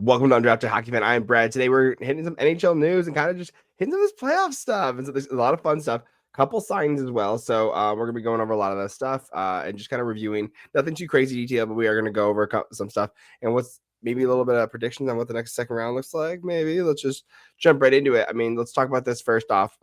Welcome to Undrafted Hockey Fan. I am Brad. Today we're hitting some NHL news and kind of just hitting some of this playoff stuff. And so there's a lot of fun stuff, couple signings as well. So we're going to be going over a lot of that stuff and just kind of reviewing. Nothing too crazy detail, but we are going to go over some stuff and what's maybe a little bit of predictions on what the next second round looks like. Maybe let's just jump right into it. I mean, let's talk about this first off.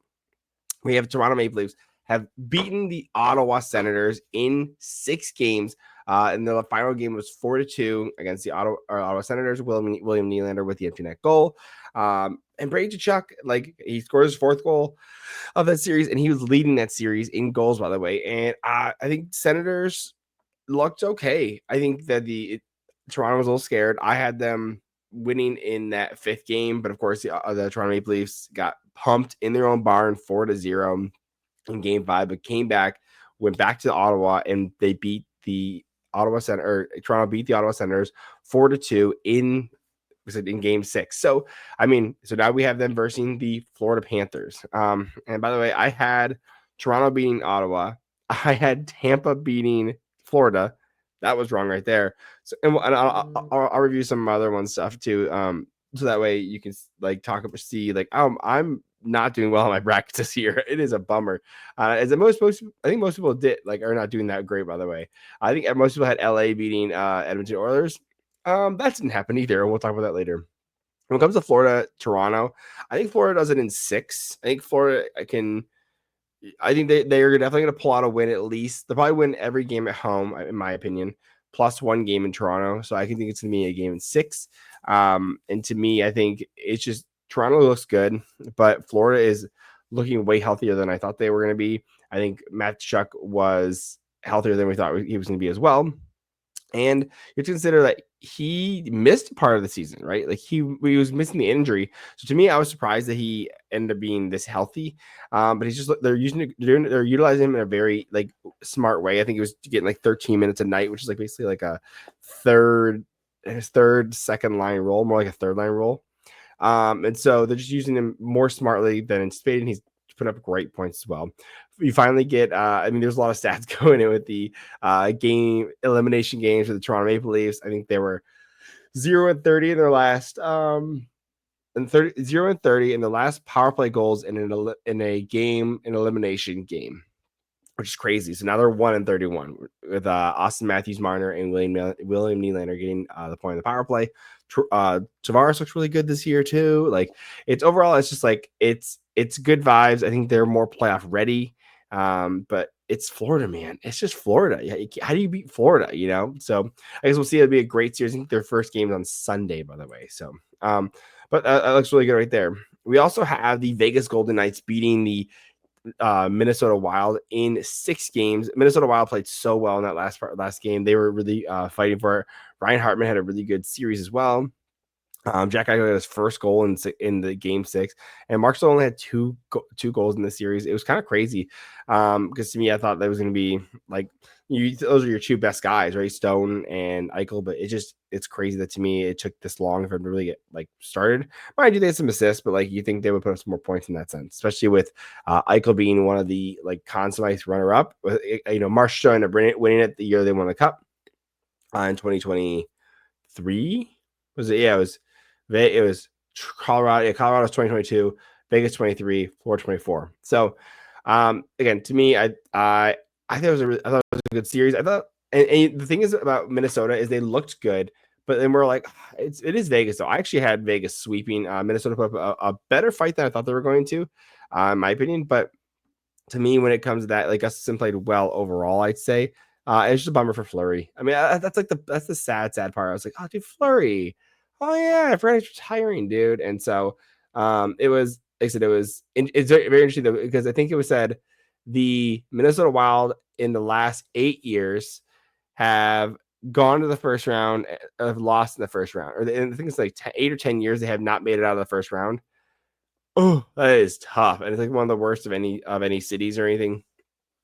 We have Toronto Maple Leafs have beaten the Ottawa Senators in 6 games. And the final game was 4-2 against the Ottawa Senators. William Nylander with the empty net goal. And Brady Tkachuk, like, he scored his 4th goal of that series, and he was leading that series in goals, by the way. And I think Senators looked okay. I think that Toronto was a little scared. I had them winning in that 5th game, but of course the Toronto Maple Leafs got pumped in their own barn 4-0 in game 5, but came back, went back to Ottawa, and they beat the Toronto beat the Ottawa Senators 4-2 in game 6. So, I mean, so now we have them versus the Florida Panthers. And by the way, I had Toronto beating Ottawa. I had Tampa beating Florida. That was wrong right there. So, and I'll review some other one stuff too. So that way you can like see like, I'm not doing well on my brackets this year. It is a bummer. I think most people are not doing that great, by the way. I think most people had LA beating Edmonton Oilers. That didn't happen either, and we'll talk about that later. When it comes to Florida, Toronto, I think Florida does it in 6. I think Florida I think they are definitely going to pull out a win at least. They'll probably win every game at home, in my opinion, plus 1 game in Toronto. So I think it's going to be a game in 6. And to me, I think it's just Toronto looks good, but Florida is looking way healthier than I thought they were going to be. I think Matt Tkachuk was healthier than we thought he was going to be as well. And you have to consider that he missed part of the season, right? Like he was missing the injury. So to me, I was surprised that he ended up being this healthy. But he's just they're utilizing him in a very like smart way. I think he was getting like 13 minutes a night, which is like basically like a second line role, more like a third line role. And so they're just using him more smartly than anticipated. And he's put up great points as well. You finally get, there's a lot of stats going in with the game elimination games for the Toronto Maple Leafs. I think they were 0-30 in their last, 0-30 in the last power play goals in an elimination game, which is crazy. So now they're 1-31 with Austin Matthews, Marner, and William Nylander getting the point of the power play. Tavares looks really good this year too. Like it's just like it's good vibes. I think they're more playoff ready. But it's Florida, man. It's just Florida. Yeah, how do you beat Florida? So I guess we'll see. It'll be a great series. I think their first game is on Sunday, by the way. So, but that looks really good right there. We also have the Vegas Golden Knights beating the Minnesota Wild in 6 games. Minnesota Wild played so well in that last game. They were really fighting for it. Ryan Hartman had a really good series as well. Jack Eichel got his first goal in the game 6, and Mark Stone only had two goals in the series. It was kind of crazy because to me, I thought that was going to be like those are your 2 best guys, right? Stone and Eichel, but it's crazy that to me it took this long for him to really get like started. Mind you, they had some assists, but like you think they would put up some more points in that sense, especially with Eichel being one of the like Conn Smythe runner-up. Mark Stone ended up winning it the year they won the Cup in 2023. Was it? Yeah, it was Colorado. Yeah, Colorado's 2022, Vegas 23, Florida 24. So, again, to me, I thought it was a good series. I thought, and the thing is about Minnesota is they looked good, but then we're like, it is Vegas. So I actually had Vegas sweeping. Minnesota put up a better fight than I thought they were going to, in my opinion. But to me, when it comes to that, like Gustafsson played well overall, I'd say. It's just a bummer for Fleury. I mean, that's the sad part. I was like, oh, dude, Fleury. Oh yeah, I forgot he's retiring, dude. And so it was, like I said, it's very, very interesting though, because I think it was said the Minnesota Wild in the last 8 years have gone to the first round, have lost in the first round. I think it's like 8 or 10 years they have not made it out of the first round. Oh, that is tough. And it's like one of the worst of any cities or anything,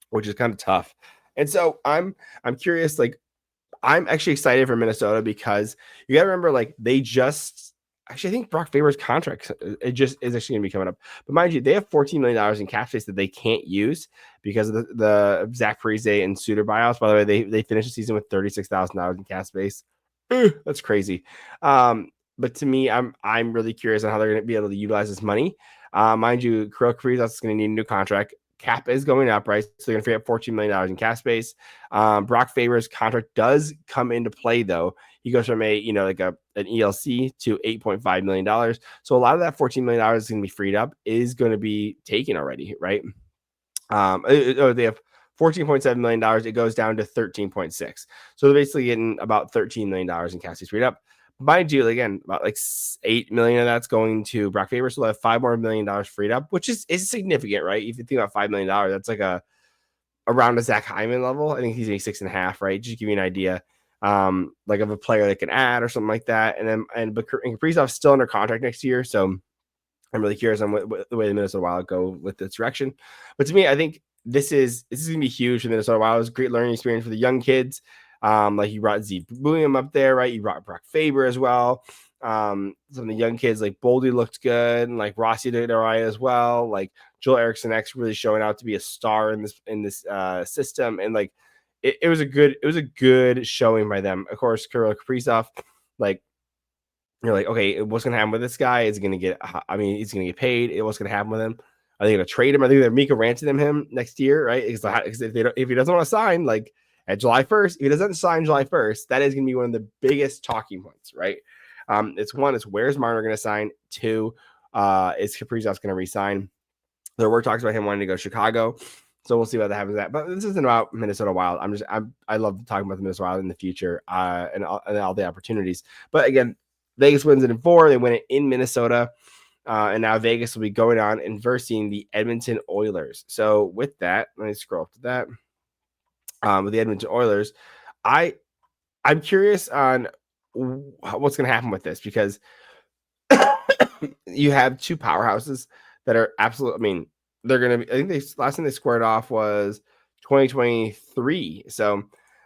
which is kind of tough. And so I'm curious, like, I'm actually excited for Minnesota because you got to remember, like, I think Brock Faber's contract is actually going to be coming up. But mind you, they have $14 million in cap space that they can't use because of the Zach Parise and Suter buyouts. By the way, they finished the season with $36,000 in cap space. That's crazy. But to me, I'm really curious on how they're going to be able to utilize this money. Mind you, Kirill Kaprizov is going to need a new contract. Cap is going up, right? So they're going to free up $14 million in cap space. Brock Faber's contract does come into play, though. He goes from like an ELC to $8.5 million. So a lot of that $14 million is going to be freed up, is going to be taken already, right? They have $14.7 million. It goes down to 13.6. So they're basically getting about $13 million in cap space freed up. Mind you, again, about like $8 million of that's going to Brock Faber. So they'll have $5 million more freed up, which is significant, right? If you think about $5 million, that's like around a Zach Hyman level. I think he's a 6.5, right? Just to give you an idea, like of a player that can add or something like that. And Kaprizov's still under contract next year, so I'm really curious on what the way the Minnesota Wild go with this direction. But to me, I think this is going to be huge for the Minnesota Wild. It's a great learning experience for the young kids. Like you brought Zeke William up there, right? You brought Brock Faber as well. Some of the young kids like Boldy looked good, and like Rossi did all right as well. Like Joel Eriksson X really showing out to be a star in this system, and like it was a good showing by them. Of course, Kirill Kaprizov, like you're like, okay, what's going to happen with this guy? Is he going to get, he's going to get paid. What's going to happen with him? Are they going to trade him? Are they going to Mika Rantanen him next year, right? Because if he doesn't want to sign, like at July 1st, if he doesn't sign July 1st, that is going to be one of the biggest talking points, right? It's where's Marner going to sign? Two, is Kaprizov's going to resign? There were talks about him wanting to go to Chicago. So we'll see what happens with that. But this isn't about Minnesota Wild. I love talking about the Minnesota Wild in the future and all the opportunities. But again, Vegas wins it in 4. They win it in Minnesota. And now Vegas will be going on and versing the Edmonton Oilers. So with that, let me scroll up to that. With the Edmonton Oilers, I'm curious on what's going to happen with this, because you have two powerhouses that are absolute. I mean, they're going to be, I think last time they squared off was 2023. So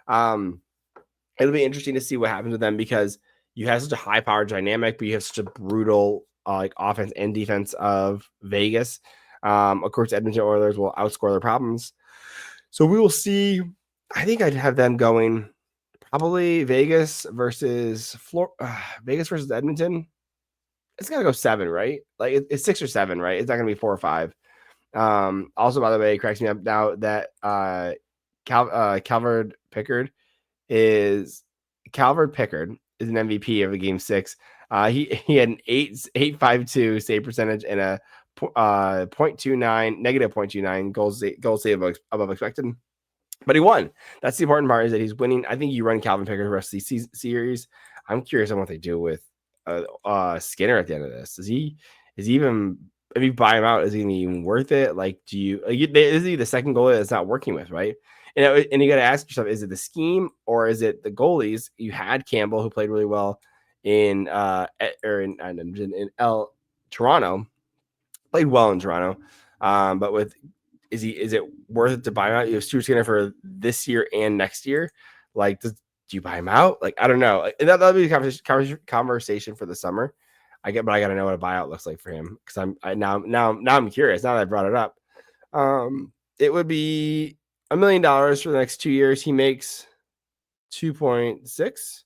it'll be interesting to see what happens with them, because you have such a high power dynamic, but you have such a brutal like offense and defense of Vegas. Of course, Edmonton Oilers will outscore their problems. So we will see. I think I'd have them going probably Vegas versus Edmonton. It's got to go 7, right? Like it's 6 or 7, right? It's not going to be 4 or 5. Also, by the way, it cracks me up now that Calvert Pickard is an MVP of a game 6. He had an 8.52 save percentage and a negative 0.29 goal save above expected. But he won. That's the important part, is that he's winning. I think you run Calvin Pickard the rest of the series. I'm curious on what they do with Skinner at the end of this. Is he even, if you buy him out, is he even worth it? Like, is he the second goalie that's not working with, right? And you got to ask yourself, is it the scheme or is it the goalies? You had Campbell, who played really well in Toronto, played well in Toronto, but is it worth it to buy him out? You have Stuart Skinner for this year and next year. Like, do you buy him out? Like, I don't know. Like, that'll be a conversation for the summer. But I got to know what a buyout looks like for him, because now I'm curious. Now that I brought it up, it would be $1 million for the next 2 years. He makes 2.6.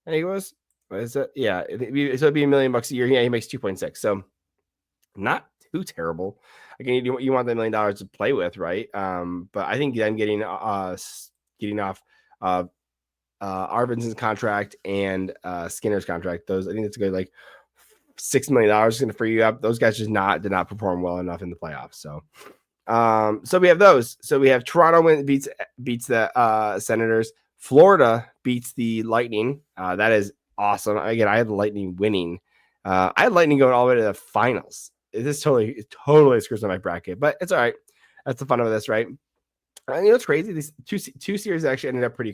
I think it was. What is it? Yeah, so it'd be $1 million a year. Yeah, he makes 2.6. So not too terrible. Again, you want that $1 million to play with, right? But I think then getting off Arvinsson's contract and Skinner's contract, I think it's a good like $6 million is going to free you up. Those guys did not perform well enough in the playoffs. So we have those. So we have Toronto beats the Senators. Florida beats the Lightning. That is awesome. Again, I had the Lightning winning. I had Lightning going all the way to the finals. This totally screws up my bracket, but it's all right. That's the fun of this, right? It's crazy. These two series actually ended pretty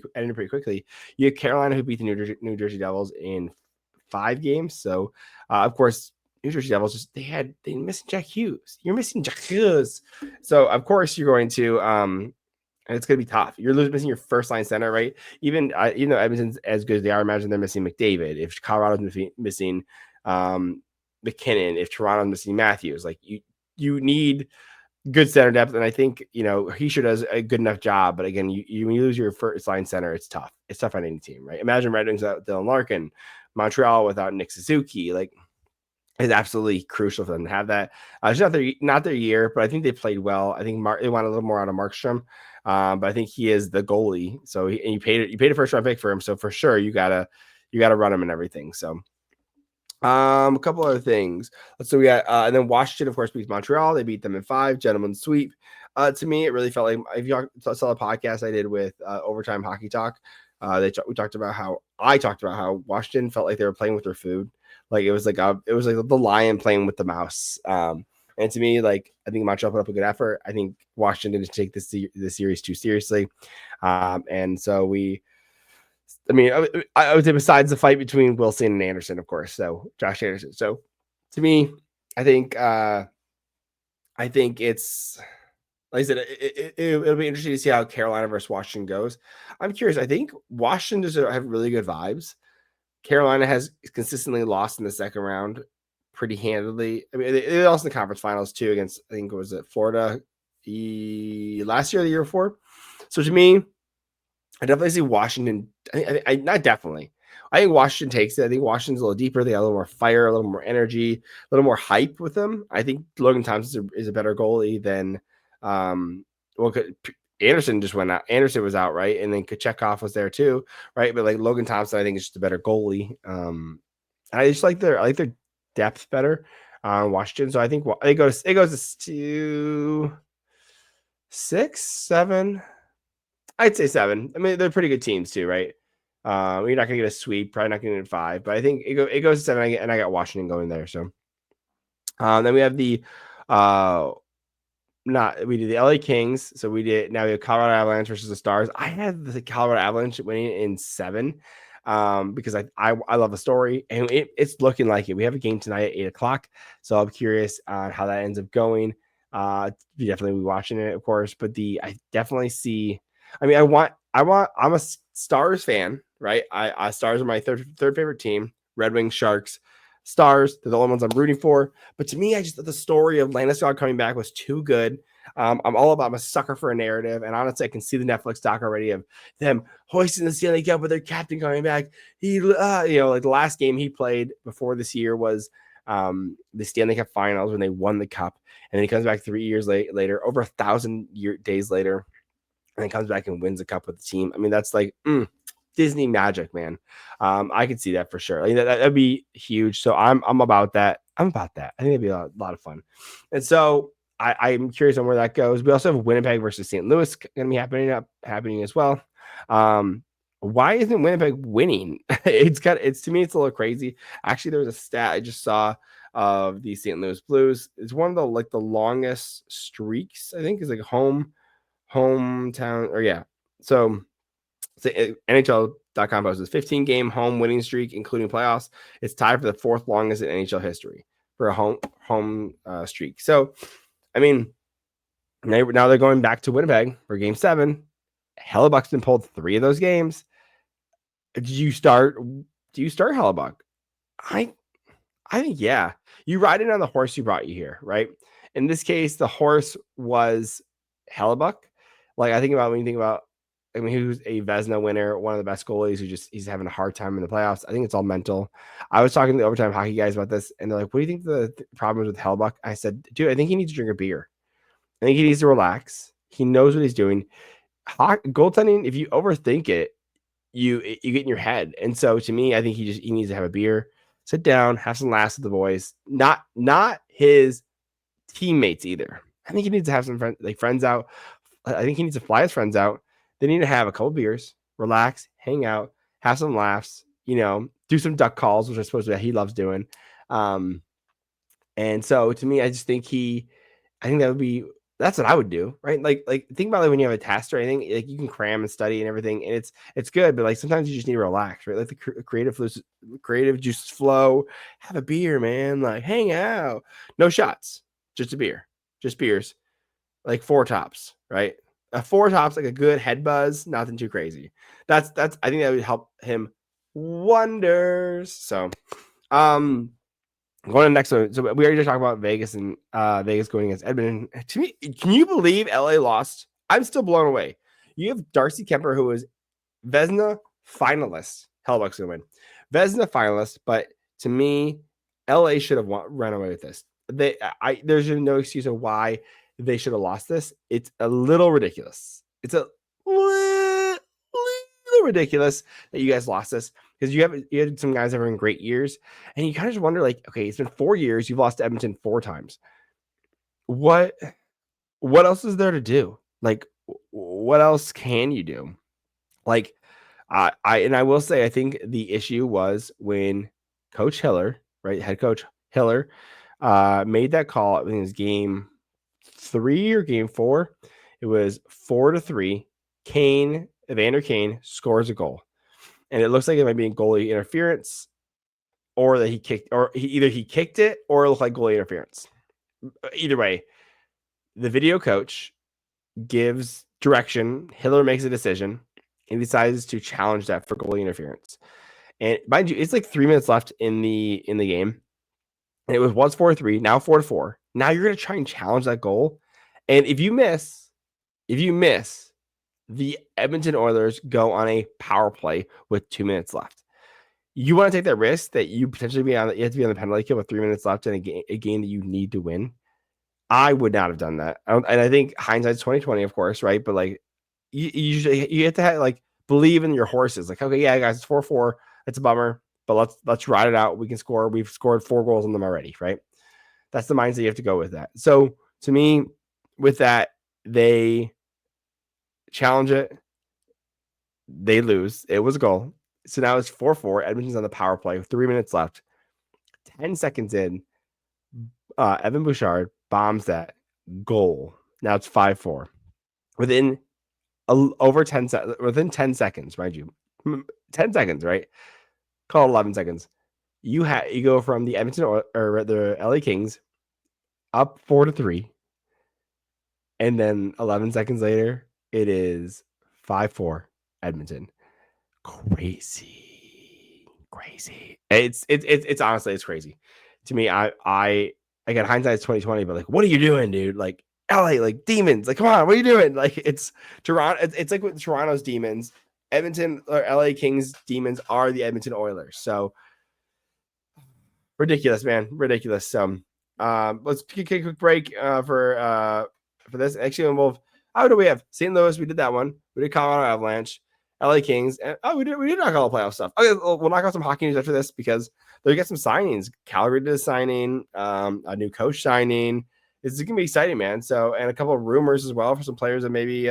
quickly. You had Carolina, who beat the New Jersey Devils in 5 games. So, of course, New Jersey Devils they missing Jack Hughes. You're missing Jack Hughes. So, of course, you're going to and it's going to be tough. You're missing your first line center, right? Even though Edmonton's as good as they are, imagine they're missing McDavid. If Colorado's missing McKinnon, if Toronto's missing Matthews, like you need good center depth, and I think Hischier does a good enough job. But again, when you lose your first line center, it's tough. It's tough on any team, right? Imagine Red Wings without Dylan Larkin, Montreal without Nick Suzuki, like, is absolutely crucial for them to have that. It's not their year, but I think they played well. I think they want a little more out of Markstrom, but I think he is the goalie. So and you paid a first round pick for him, so for sure you gotta run him and everything. So a couple other things. So we got and then Washington, of course, beats Montreal. They beat them in 5, gentlemen sweep. To me, it really felt like, if you saw the podcast I did with Overtime Hockey Talk, we talked about how Washington felt like they were playing with their food. Like it was like the lion playing with the mouse. And to me, like, I think Montreal put up a good effort. I think Washington didn't take this series too seriously. And so I would say besides the fight between Wilson and Andersen, of course. So Josh Anderson. So to me, I think it's, like I said, it'll be interesting to see how Carolina versus Washington goes. I'm curious. I think Washington does have really good vibes. Carolina has consistently lost in the second round pretty handily. I mean, they lost in the conference finals too against, I think, was it Florida last year or the year before. So to me, I definitely see Washington. Not definitely. I think Washington takes it. I think Washington's a little deeper. They got a little more fire, a little more energy, a little more hype with them. I think Logan Thompson is a better goalie than Andersen just went out. Andersen was out, right? And then Kochetkov was there too, right? But like Logan Thompson, I think is just a better goalie. I just like their depth better on Washington. So I think it goes to 6, 7. I'd say 7. I mean, they're pretty good teams too, right? You're not gonna get a sweep, probably not gonna get 5, but I think it goes to 7. And I got Washington going there. So then we have the we did the LA Kings. So we have Colorado Avalanche versus the Stars. I had the Colorado Avalanche winning in 7 because I love the story, and it's looking like it. We have a game tonight at 8:00, so I'm curious on how that ends up going. Definitely be watching it, of course, but I definitely see. I mean, I'm a Stars fan, right? Stars are my third favorite team. Red Wings, Sharks, Stars. They're the only ones I'm rooting for. But to me, I just thought the story of Landeskog coming back was too good. I'm a sucker for a narrative, and honestly, I can see the Netflix doc already of them hoisting the Stanley Cup with their captain coming back. He, like the last game he played before this year was the Stanley Cup Finals when they won the cup, and then he comes back 3 years later, over 1,000 days later, and then comes back and wins the cup with the team. I mean, that's like Disney magic, man. I could see that for sure. That'd be huge. So I'm about that. I think it'd be a lot of fun. And so I'm curious on where that goes. We also have Winnipeg versus St. Louis going to be happening as well. Why isn't Winnipeg winning? It's to me, it's a little crazy. Actually, there was a stat I just saw of the St. Louis Blues. It's one of the longest streaks, I think, is like hometown, or yeah. So NHL.com posts 15-game home winning streak, including playoffs. It's tied for the 4th longest in NHL history for a home streak. So, I mean, now they're going back to Winnipeg for Game 7. Hellebuyuk's been pulled 3 of those games. Do you start Hellebuyuk? I think, yeah. You ride in on the horse who brought you here, right? In this case, the horse was Hellebuyuk. Like, I think about when you think about, I mean, he was a Vezina winner, one of the best goalies he's having a hard time in the playoffs. I think it's all mental. I was talking to the Overtime Hockey guys about this, and they're like, what do you think the problem is with Hellebuyuk? I said, dude, I think he needs to drink a beer. I think he needs to relax. He knows what he's doing. Goaltending, if you overthink it, you get in your head. And so to me, I think he needs to have a beer, sit down, have some laughs with the boys, not his teammates either. I think he needs to have some friends out. I think he needs to fly his friends out. They need to have a couple beers, relax, hang out, have some laughs, do some duck calls, which I suppose that he loves doing. And so to me, I just think that's what I would do, right? Like think about it when you have a test or anything, like you can cram and study and everything, and it's good, but like sometimes you just need to relax, right? Let the creative juices flow, have a beer, man, like hang out, no shots, just a beer, just beers, like 4 tops, right? 4 tops, like a good head buzz, nothing too crazy. That's I think that would help him wonders. So, going to the next one. So we already just talked about Vegas and Vegas going against Edmonton. To me, can you believe LA lost? I'm still blown away. You have Darcy Kemper, who was Vezina finalist. Hellebuyuk's going to win. Vezina finalist, but to me, LA should have run away with this. There's no excuse of why they should have lost this. It's a little ridiculous. It's a little ridiculous that you guys lost this because you had some guys that were in great years, and you kind of just wonder, like, okay, it's been 4 years. You've lost to Edmonton 4 times. What else is there to do? Like, what else can you do? Like, I will say, I think the issue was when Coach Hiller, right, head coach Hiller, made that call. I think it was game 3 or game 4. It was 4-3. Evander Kane scores a goal, and it looks like it might be a goalie interference, or that he kicked, or he kicked it, or it looked like goalie interference. Either way, the video coach gives direction. Hiller makes a decision and decides to challenge that for goalie interference. And mind you, it's like 3 minutes left in the game. And it was once 4-3, now 4-4. Now you're going to try and challenge that goal. And if you miss, the Edmonton Oilers go on a power play with 2 minutes left. You want to take that risk that you potentially you have to be on the penalty kill with 3 minutes left in a game that you need to win. I would not have done that. And I think hindsight's 2020, of course, right? But like, you have to have, like, believe in your horses. Like, okay, yeah, guys, it's 4-4. It's a bummer, but let's ride it out. We can score. We've scored 4 goals on them already, right? That's the mindset you have to go with that. So to me, with that, they challenge it. They lose. It was a goal. So now it's 4-4. Edmonton's on the power play with 3 minutes left. 10 seconds in, Evan Bouchard bombs that goal. Now it's 5-4. Within 10 seconds, mind you. 10 seconds, right? Call it 11 seconds. You go from the Edmonton or the LA Kings up 4-3, and then 11 seconds later, it is 5-4 Edmonton. Crazy. It's honestly, it's crazy to me. I again, hindsight's 2020, but like, what are you doing, dude? Like, LA, like, demons, like, come on, what are you doing? Like, it's Toronto. It's like with Toronto's demons. Edmonton or LA Kings demons are the Edmonton Oilers. So ridiculous, man, ridiculous. Let's take a quick break for this. Actually, how do we have St. Louis? We did that one. We did Colorado Avalanche, LA Kings, and we did knock all the playoff stuff. Okay, we'll knock out some hockey news after this because they get some signings. Calgary did a signing, a new coach signing. It's gonna be exciting, man. So, and a couple of rumors as well for some players that maybe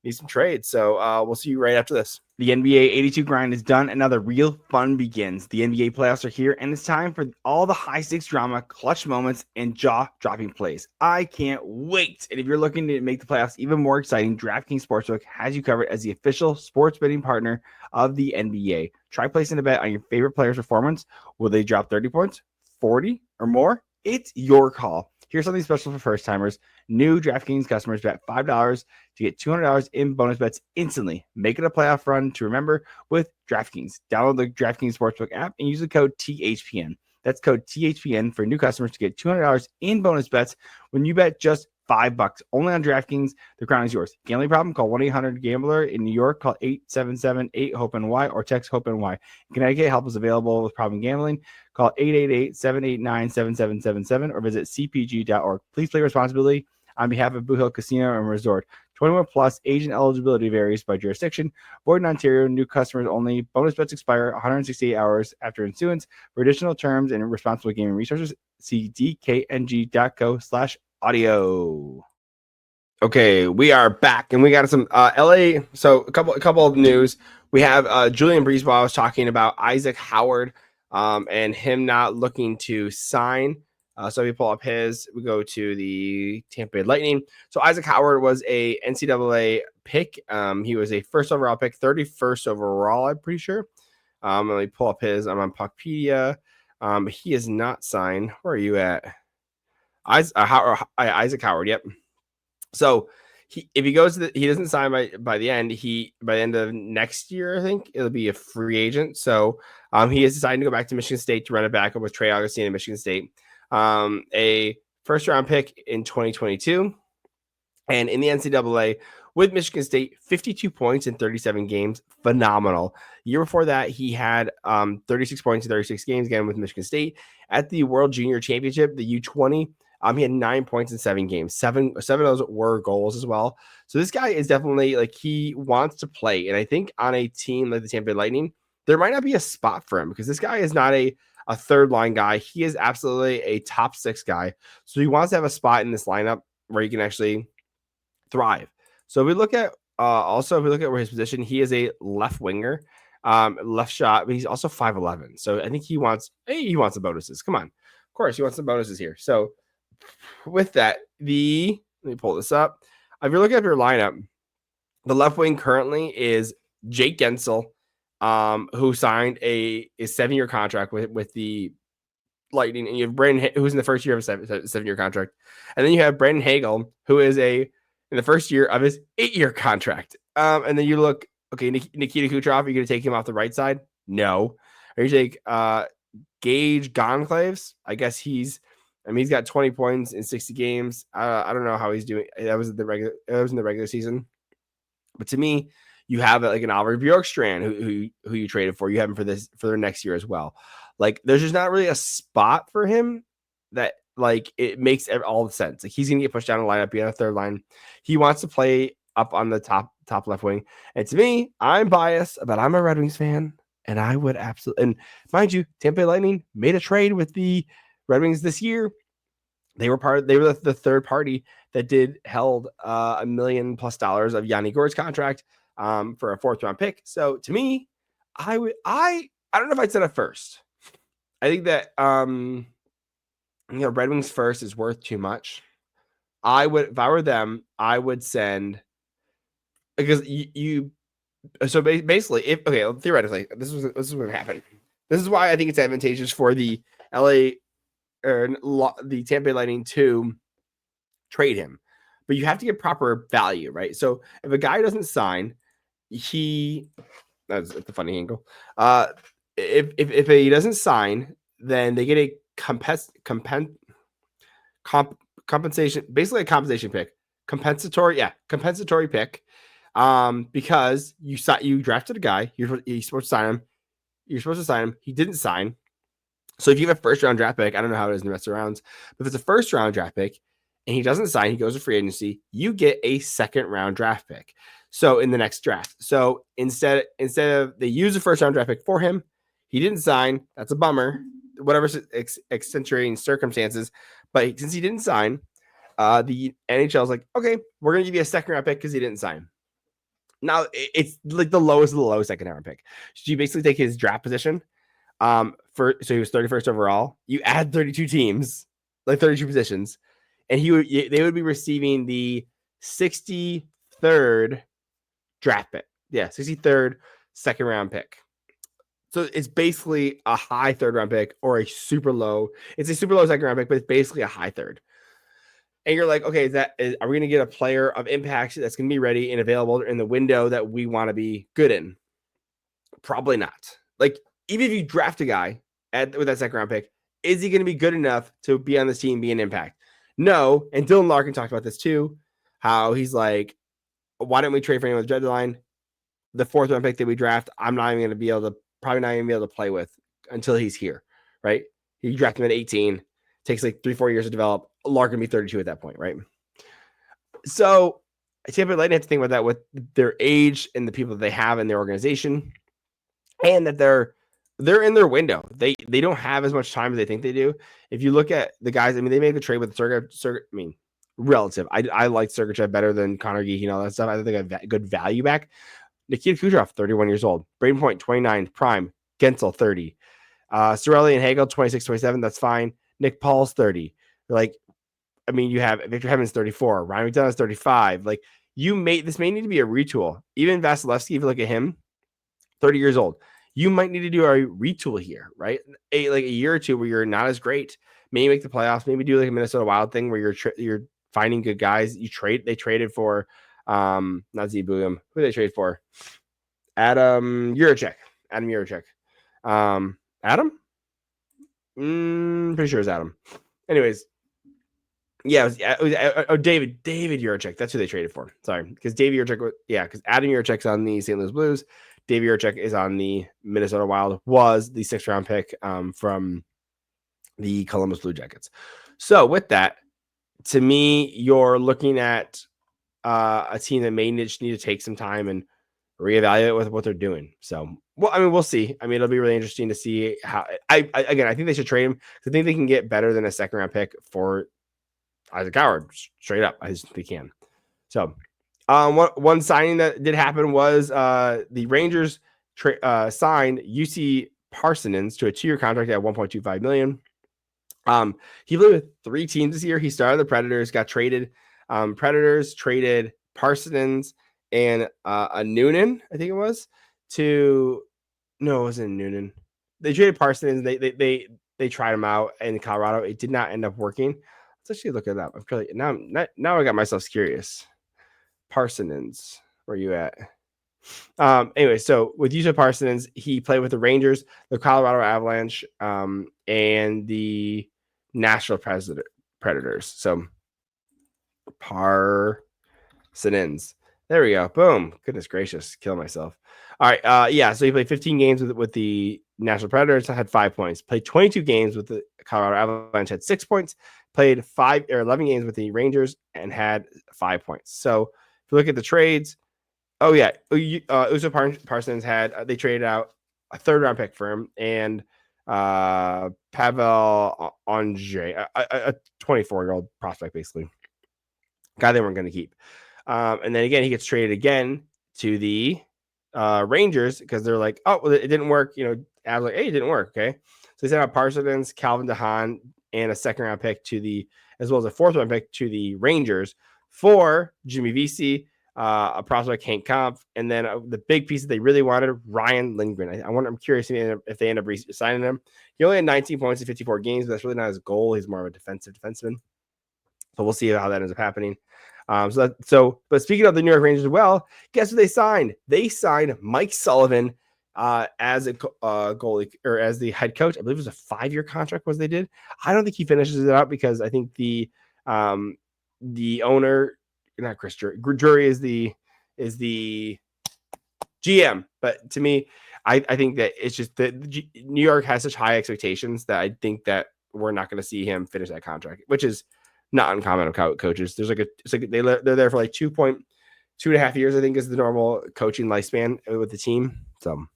need some trades. So we'll see you right after this. The NBA 82 grind is done and now the real fun begins. The NBA playoffs are here and it's time for all the high stakes drama, clutch moments, and jaw-dropping plays. I can't wait. And if you're looking to make the playoffs even more exciting, DraftKings Sportsbook has you covered as the official sports betting partner of the NBA. Try placing a bet on your favorite player's performance. Will they drop 30 points, 40 or more? It's your call. Here's something special for first timers. New DraftKings customers bet $5 to get $200 in bonus bets instantly. Make it a playoff run to remember with DraftKings. Download the DraftKings Sportsbook app and use the code THPN. That's code THPN for new customers to get $200 in bonus bets when you bet just $5 only on DraftKings. The crown is yours. Gambling problem? Call 1-800-GAMBLER. In New York, call 877-8-HOPE-NY or text HOPE-NY. In Connecticut, help is available with problem gambling. Call 888-789-7777 or visit cpg.org. Please play responsibly on behalf of Blue Hill Casino and Resort. 21 plus, age and eligibility varies by jurisdiction. Void in Ontario, new customers only. Bonus bets expire 168 hours after issuance. For additional terms and responsible gaming resources, see dkng.co/audio. Okay, we are back, and we got some LA. So a couple of news. We have Julian Breezeball was talking about Issac Howard and him not looking to sign. So we pull up his. We go to the Tampa Bay Lightning. So Issac Howard was a NCAA pick. He was a first overall pick, 31st overall, I'm pretty sure. Let me pull up his. I'm on Puckpedia. He is not signed. Where are you at? Issac Howard. Yep. So if he goes to he doesn't sign by the end. By the end of next year, I think it'll be a free agent. So he is deciding to go back to Michigan State to run it back up with Trey Augustine at Michigan State. A first round pick in 2022. And in the NCAA, with Michigan State, 52 points in 37 games. Phenomenal. Year before that, he had 36 points in 36 games, again with Michigan State. At the World Junior Championship, the U20, he had 9 points in 7 games. Seven of those were goals as well. So this guy is definitely like, he wants to play. And I think on a team like the Tampa Bay Lightning, there might not be a spot for him because this guy is not a third line guy. He is absolutely a top 6 guy. So he wants to have a spot in this lineup where he can actually thrive. So if we look at if we look at where his position, he is a left winger, left shot, but he's also 5'11". So I think he wants the bonuses. Come on. Of course, he wants the bonuses here. So with that, let me pull this up. If you're looking at your lineup, the left wing currently is Jake Gensel, who signed a 7-year contract with the Lightning, and you have Brandon, who's in the first year of a 7-year contract, and then you have Brandon Hagel, who is in the first year of his 8-year contract. And then you look, okay, Nikita Kucherov, are you going to take him off the right side? No. Or you take Gage Goncalves? I guess he's got 20 points in 60 games. I don't know how he's doing. That was in the regular season. But to me, you have like an Oliver Bjorkstrand who you traded for. You have him for the next year as well. Like, there's just not really a spot for him that, like, it makes all the sense. Like, he's gonna get pushed down the lineup, be on a third line. He wants to play up on the top left wing. And to me, I'm biased, but I'm a Red Wings fan, and I would absolutely. And mind you, Tampa Bay Lightning made a trade with the Red Wings this year. They were the third party that held $1 million+ of Yanni Gourde's contract for a 4th round pick. So to me, I don't know if I'd set it first. I think that Red Wings first is worth too much. If I were them, I would send, because so basically, theoretically, this is what happened. This is why I think it's advantageous for the the Tampa Bay Lightning to trade him, but you have to get proper value, right? So if a guy doesn't sign, that's the funny angle. If he doesn't sign, then they get a compensation, basically a compensation pick, compensatory pick, because you drafted a guy, you're supposed to sign him. He didn't sign. So if you have a 1st round draft pick, I don't know how it is in the rest of the rounds, but if it's a 1st round draft pick and he doesn't sign, he goes to free agency, you get a 2nd round draft pick. So in the next draft. So instead of they use a 1st round draft pick for him, he didn't sign. That's a bummer. Whatever accentuating circumstances, but since he didn't sign, the NHL is like, okay, we're gonna give you a 2nd round pick because he didn't sign. Now it's like the lowest of the low 2nd round pick. So you basically take his draft position. So he was 31st overall. You add 32 teams, like 32 positions, and they would be receiving the 63rd draft pick. Yeah, 63rd 2nd round pick. So it's basically a high 3rd round pick or a super low. It's a super low 2nd round pick, but it's basically a high 3rd. And you're like, okay, are we going to get a player of impact that's going to be ready and available in the window that we want to be good in? Probably not. Like, even if you draft a guy with that 2nd round pick, is he going to be good enough to be on this team, be an impact? No. And Dylan Larkin talked about this too, how he's like, why don't we trade for anyone with the deadline? The 4th round pick that we draft, I'm not even going to be able to, probably not even be able to play with until he's here, right? You draft him at 18, takes like 3-4 years to develop. Larkin be 32 at that point, right? So Tampa Bay Lightning have to think about that with their age and the people that they have in their organization, and that they're in their window. They don't have as much time as they think they do. If you look at the guys, they made the trade with Sergachev. Relative. I like Sergachev better than Connor Geeky and all that stuff. I think they got good value back. Nikita Kucherov, 31 years old. Braden Point, 29, prime. Gensel, 30. Cirelli and Hagel, 26, 27. That's fine. Nick Paul's 30. You have Victor Hedman's 34. Ryan McDonough's 35. Like, this may need to be a retool. Even Vasilevsky, if you look at him, 30 years old. You might need to do a retool here, right? A year or two where you're not as great. Maybe make the playoffs. Maybe do like a Minnesota Wild thing where you're finding good guys. They traded for not Zebullium. Who did they trade for? Adam Juracek. Adam? Pretty sure it's Adam. Anyways, Yeah, it was David Jiricek. That's who they traded for. Sorry, because David Jiricek. Because Adam Jiricek's on the St. Louis Blues. David Jiricek is on the Minnesota Wild. Was the 6th round pick from the Columbus Blue Jackets. So with that, to me, you're looking at a team that may just need to take some time and reevaluate with what they're doing. So, well, I mean, we'll see. I mean, it'll be really interesting to see how. I think they should trade him because I think they can get better than a 2nd round pick for Issac Howard, straight up. I just think they can. So, one signing that did happen was the Rangers signed UC Parsons to a 2-year contract at $1.25 million. He played with 3 teams this year. He started the Predators, got traded. Predators traded Parsons and a Noonan, I think it was, to no, it wasn't Noonan. They traded Parsons. They tried him out in Colorado. It did not end up working. Let's actually look it up. I'm really now I got myself curious. Parsons, where are you at? Anyway, so with Yusuf Parsons, he played with the Rangers, the Colorado Avalanche, and the Nashville Predators. So Parsons. There we go. Boom. Goodness gracious. Kill myself. All right. Yeah. So he played 15 games with the Nashville Predators, had 5 points. Played 22 games with the Colorado Avalanche, had 6 points. Played 11 games with the Rangers and had 5 points. So if you look at the trades, oh yeah, Yusuf Parsons they traded out a 3rd round pick for him and Pavel Andre, a 24-year-old prospect, basically. Guy they weren't going to keep. And then again, he gets traded again to the Rangers because they're like, oh, well, it didn't work. Ad's like, hey, it didn't work. Okay. So they sent out Parsons, Calvin DeHaan, and a 2nd round pick as well as a 4th round pick to the Rangers for Jimmy Vesey, a prospect Hank Kampf, and then the big piece that they really wanted, Ryan Lindgren. I'm curious if they end up signing him. He only had 19 points in 54 games, but that's really not his goal. He's more of a defenseman. So we'll see how that ends up happening. But speaking of the New York Rangers as well, guess what they signed? They signed Mike Sullivan as a goalie or as the head coach. I believe it was a 5-year contract. They did. I don't think he finishes it out because I think the owner, not Chris Drury, is the GM. But to me, I think that it's just that New York has such high expectations that I think that we're not going to see him finish that contract, which is not uncommon of coaches. There's they're there for like 2.5 years, I think, is the normal coaching lifespan with the team. So,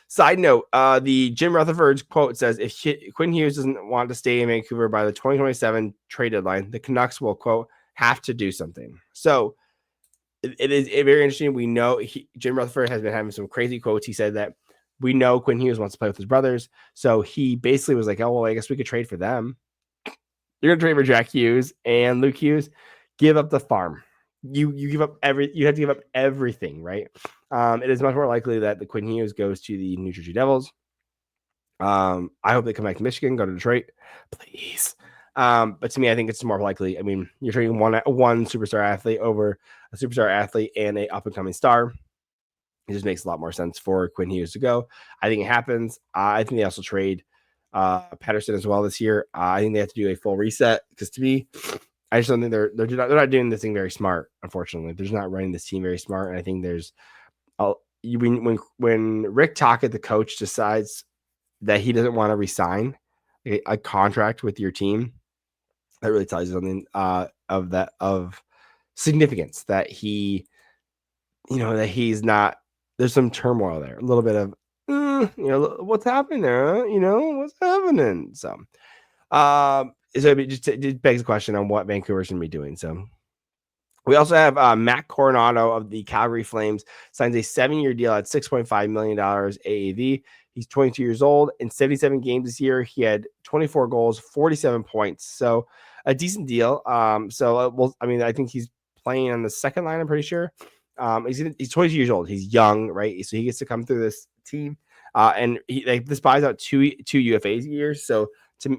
side note, the Jim Rutherford's quote says, if Quinn Hughes doesn't want to stay in Vancouver by the 2027 trade deadline, the Canucks will, quote, have to do something. So it is very interesting. We know Jim Rutherford has been having some crazy quotes. He said that we know Quinn Hughes wants to play with his brothers. So he basically was like, oh, well, I guess we could trade for them. You're going to trade for Jack Hughes and Luke Hughes. Give up the farm. You give up you have to give up everything, right? It is much more likely that the Quinn Hughes goes to the New Jersey Devils. I hope they come back to Michigan, go to Detroit, please. But to me, I think it's more likely. I mean, you're trading one superstar athlete over a superstar athlete and a up and coming star. It just makes a lot more sense for Quinn Hughes to go. I think it happens. I think they also trade Patterson as well this year. I think they have to do a full reset because to me, I just don't think they're not doing this thing very smart. Unfortunately, they're just not running this team very smart. And I think there's when Rick Tocchet, the coach, decides that he doesn't want to resign a contract with your team, that really tells you something of significance that he, that he's not. There's some turmoil there, a little bit of, what's happening there? What's happening? So, so it begs the question on what Vancouver's going to be doing. So, we also have Matt Coronato of the Calgary Flames signs a 7-year deal at $6.5 million AAV. He's 22 years old. In 77 games this year, he had 24 goals, 47 points. So, a decent deal. I think he's playing on the second line, I'm pretty sure. He's 22 years old. He's young, right? So he gets to come through this team. And this buys out two UFAs a year. So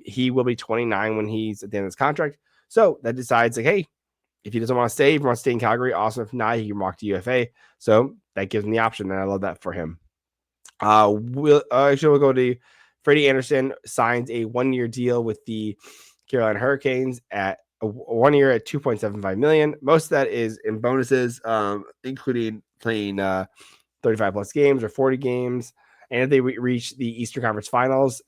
he will be 29 when he's at the end of his contract. So that decides like, hey, if he doesn't want to stay, if he wants to stay in Calgary, awesome. If not, he can walk to UFA. So that gives him the option. And I love that for him. We'll go to Frederik Andersen, signs a 1-year deal with the Carolina Hurricanes at 1 year at $2.75 million. Most of that is in bonuses, including playing 35 plus games or 40 games. And if they reach the Eastern Conference Finals,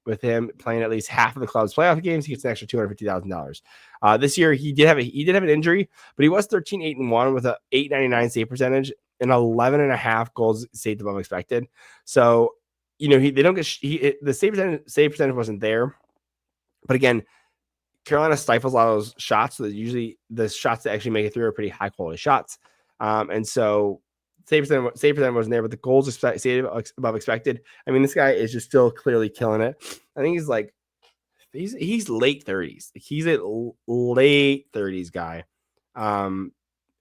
with him playing at least half of the club's playoff games, he gets an extra $250,000. This year he did have an injury, but he was 13-8-1 with a .899 save percentage and 11.5 goals saved above expected. So, they don't get the save percentage wasn't there, but again, Carolina stifles a lot of those shots, so that usually the shots that actually make it through are pretty high quality shots, and so save percent wasn't there, but the goals saved above expected. I mean, this guy is just still clearly killing it. I think he's late 30s. He's a late 30s guy.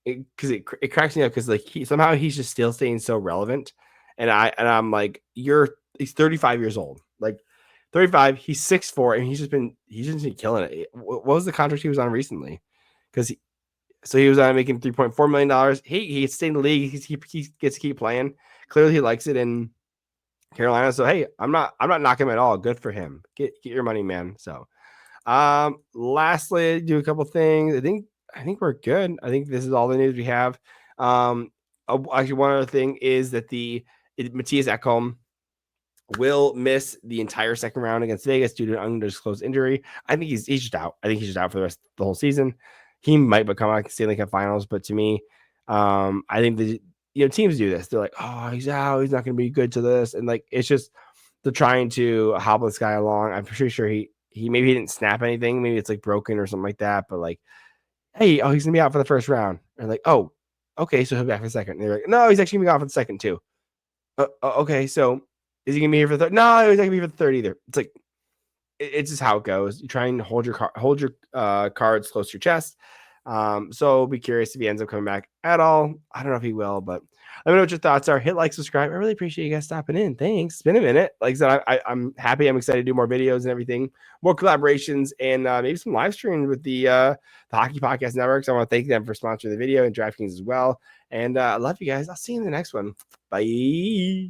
Because it cracks me up because somehow he's just still staying so relevant, and I'm like, he's 35 years old, like 35. He's 6'4", and he's just been killing it. What was the contract he was on recently? Because he was on making $3.4 million. He stayed in the league. He gets to keep playing. Clearly, he likes it in Carolina. So hey, I'm not knocking him at all. Good for him. Get your money, man. So, lastly, do a couple things. I think we're good. I think this is all the news we have. Actually, one other thing is that Matthias Ekholm will miss the entire second round against Vegas due to an undisclosed injury. I think he's just out. I think he's just out for the rest of the whole season. He might become like Stanley Cup Finals, but to me, I think teams do this. They're like, oh, he's out. He's not going to be good to this, and like it's just they're trying to hobble this guy along. I'm pretty sure he maybe he didn't snap anything. Maybe it's like broken or something like that. But like, hey, he's gonna be out for the first round. And like, oh, okay, so he'll be back for the second. And they're like, no, he's actually gonna be out for the second too. Okay, so is he gonna be here for the third? No, he's not gonna be here for the third either. It's like it's just how it goes. You try and hold your cards close to your chest. So be curious if he ends up coming back at all. I don't know if he will, but let me know what your thoughts are. Hit like, subscribe. I really appreciate you guys stopping in. Thanks. It's been a minute. Like I said, I'm happy. I'm excited to do more videos and everything, more collaborations, and maybe some live streams with the Hockey Podcast Network. So I want to thank them for sponsoring the video and DraftKings as well. And I love you guys. I'll see you in the next one. Bye.